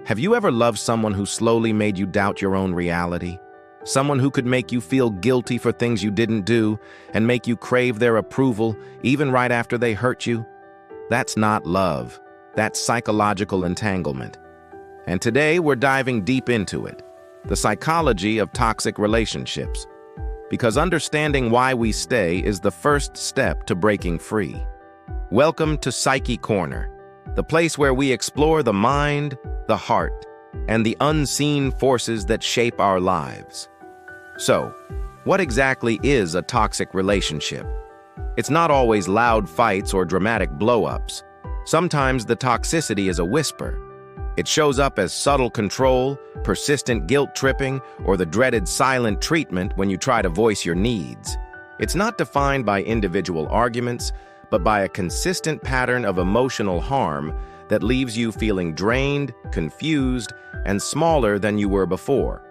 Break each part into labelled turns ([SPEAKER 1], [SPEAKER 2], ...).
[SPEAKER 1] Have you ever loved someone who slowly made you doubt your own reality? Someone who could make you feel guilty for things you didn't do and make you crave their approval even right after they hurt you? That's not love. That's psychological entanglement. And today we're diving deep into it, the psychology of toxic relationships. Because understanding why we stay is the first step to breaking free. Welcome to Psyche Corner, the place where we explore the mind, the heart, and the unseen forces that shape our lives. So, what exactly is a toxic relationship? It's not always loud fights or dramatic blow-ups. Sometimes the toxicity is a whisper. It shows up as subtle control, persistent guilt-tripping, or the dreaded silent treatment when you try to voice your needs. It's not defined by individual arguments, but by a consistent pattern of emotional harm that leaves you feeling drained, confused, and smaller than you were before.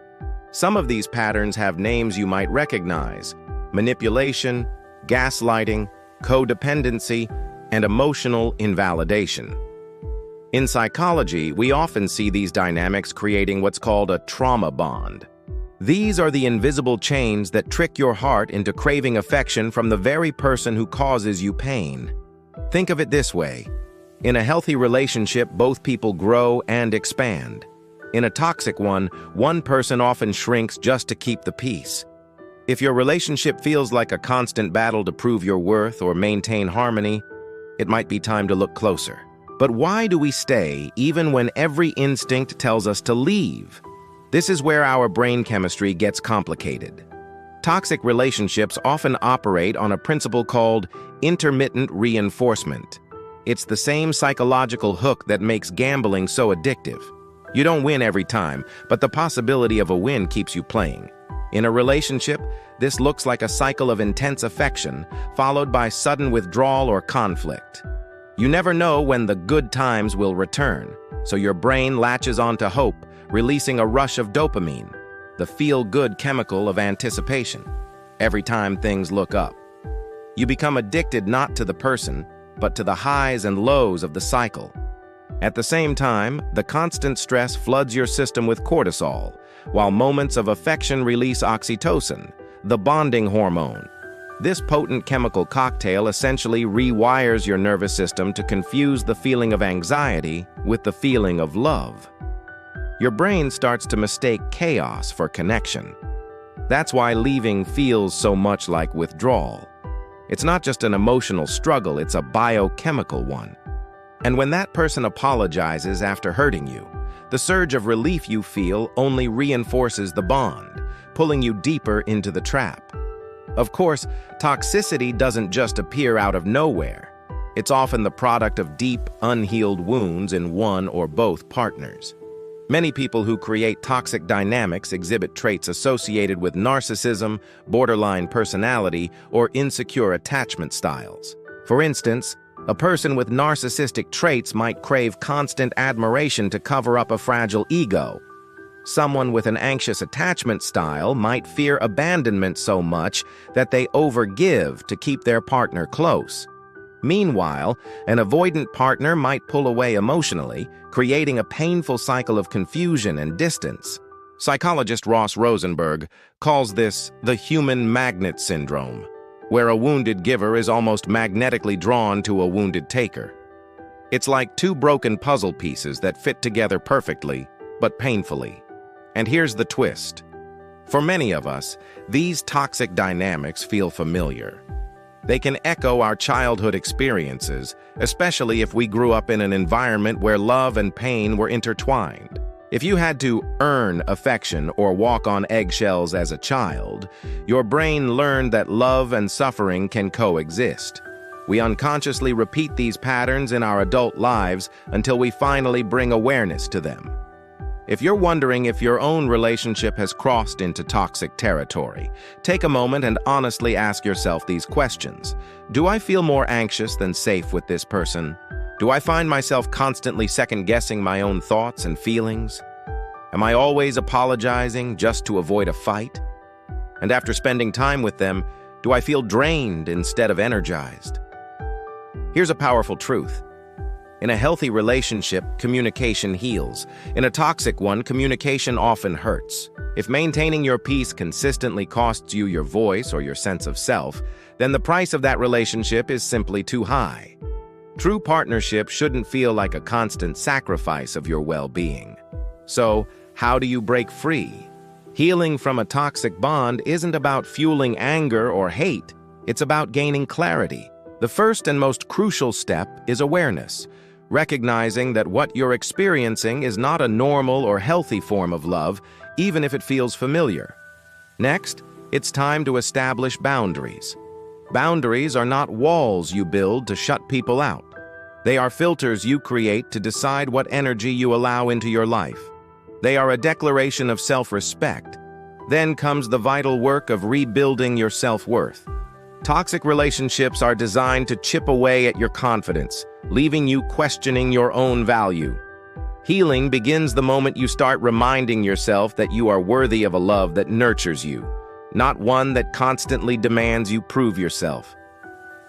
[SPEAKER 1] Some of these patterns have names you might recognize: manipulation, gaslighting, codependency, and emotional invalidation. In psychology, we often see these dynamics creating what's called a trauma bond. These are the invisible chains that trick your heart into craving affection from the very person who causes you pain. Think of it this way. In a healthy relationship, both people grow and expand. In a toxic one, one person often shrinks just to keep the peace. If your relationship feels like a constant battle to prove your worth or maintain harmony, it might be time to look closer. But why do we stay even when every instinct tells us to leave? This is where our brain chemistry gets complicated. Toxic relationships often operate on a principle called intermittent reinforcement. It's the same psychological hook that makes gambling so addictive. You don't win every time, but the possibility of a win keeps you playing. In a relationship, this looks like a cycle of intense affection, followed by sudden withdrawal or conflict. You never know when the good times will return, so your brain latches onto hope, releasing a rush of dopamine, the feel-good chemical of anticipation, every time things look up. You become addicted not to the person, but to the highs and lows of the cycle. At the same time, the constant stress floods your system with cortisol, while moments of affection release oxytocin, the bonding hormone. This potent chemical cocktail essentially rewires your nervous system to confuse the feeling of anxiety with the feeling of love. Your brain starts to mistake chaos for connection. That's why leaving feels so much like withdrawal. It's not just an emotional struggle, it's a biochemical one. And when that person apologizes after hurting you, the surge of relief you feel only reinforces the bond, pulling you deeper into the trap. Of course, toxicity doesn't just appear out of nowhere. It's often the product of deep, unhealed wounds in one or both partners. Many people who create toxic dynamics exhibit traits associated with narcissism, borderline personality, or insecure attachment styles. For instance, a person with narcissistic traits might crave constant admiration to cover up a fragile ego. Someone with an anxious attachment style might fear abandonment so much that they overgive to keep their partner close. Meanwhile, an avoidant partner might pull away emotionally, creating a painful cycle of confusion and distance. Psychologist Ross Rosenberg calls this the human magnet syndrome, where a wounded giver is almost magnetically drawn to a wounded taker. It's like two broken puzzle pieces that fit together perfectly, but painfully. And here's the twist. For many of us, these toxic dynamics feel familiar. They can echo our childhood experiences, especially if we grew up in an environment where love and pain were intertwined. If you had to earn affection or walk on eggshells as a child, your brain learned that love and suffering can coexist. We unconsciously repeat these patterns in our adult lives until we finally bring awareness to them. If you're wondering if your own relationship has crossed into toxic territory, take a moment and honestly ask yourself these questions. Do I feel more anxious than safe with this person? Do I find myself constantly second-guessing my own thoughts and feelings? Am I always apologizing just to avoid a fight? And after spending time with them, do I feel drained instead of energized? Here's a powerful truth. In a healthy relationship, communication heals. In a toxic one, communication often hurts. If maintaining your peace consistently costs you your voice or your sense of self, then the price of that relationship is simply too high. True partnership shouldn't feel like a constant sacrifice of your well-being. So, how do you break free? Healing from a toxic bond isn't about fueling anger or hate. It's about gaining clarity. The first and most crucial step is awareness, recognizing that what you're experiencing is not a normal or healthy form of love, even if it feels familiar. Next, it's time to establish boundaries. Boundaries are not walls you build to shut people out. They are filters you create to decide what energy you allow into your life. They are a declaration of self-respect. Then comes the vital work of rebuilding your self-worth. Toxic relationships are designed to chip away at your confidence, leaving you questioning your own value. Healing begins the moment you start reminding yourself that you are worthy of a love that nurtures you, not one that constantly demands you prove yourself.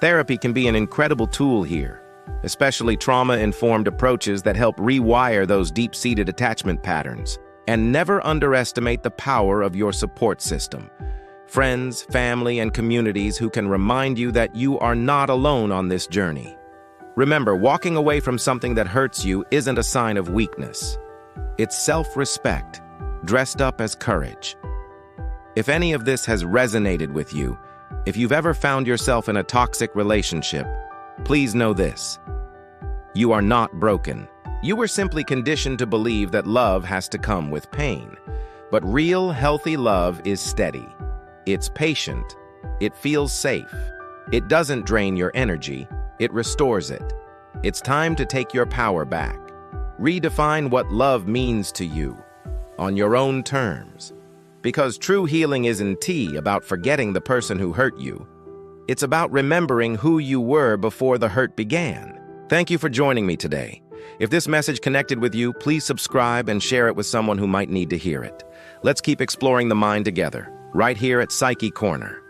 [SPEAKER 1] Therapy can be an incredible tool here, especially trauma-informed approaches that help rewire those deep-seated attachment patterns. And never underestimate the power of your support system. Friends, family, and communities who can remind you that you are not alone on this journey. Remember, walking away from something that hurts you isn't a sign of weakness. It's self-respect, dressed up as courage. If any of this has resonated with you, if you've ever found yourself in a toxic relationship, please know this: you are not broken. You were simply conditioned to believe that love has to come with pain. But real, healthy love is steady. It's patient. It feels safe. It doesn't drain your energy. It restores it. It's time to take your power back. Redefine what love means to you on your own terms. Because true healing isn't about forgetting the person who hurt you. It's about remembering who you were before the hurt began. Thank you for joining me today. If this message connected with you, please subscribe and share it with someone who might need to hear it. Let's keep exploring the mind together, right here at Psyche Corner.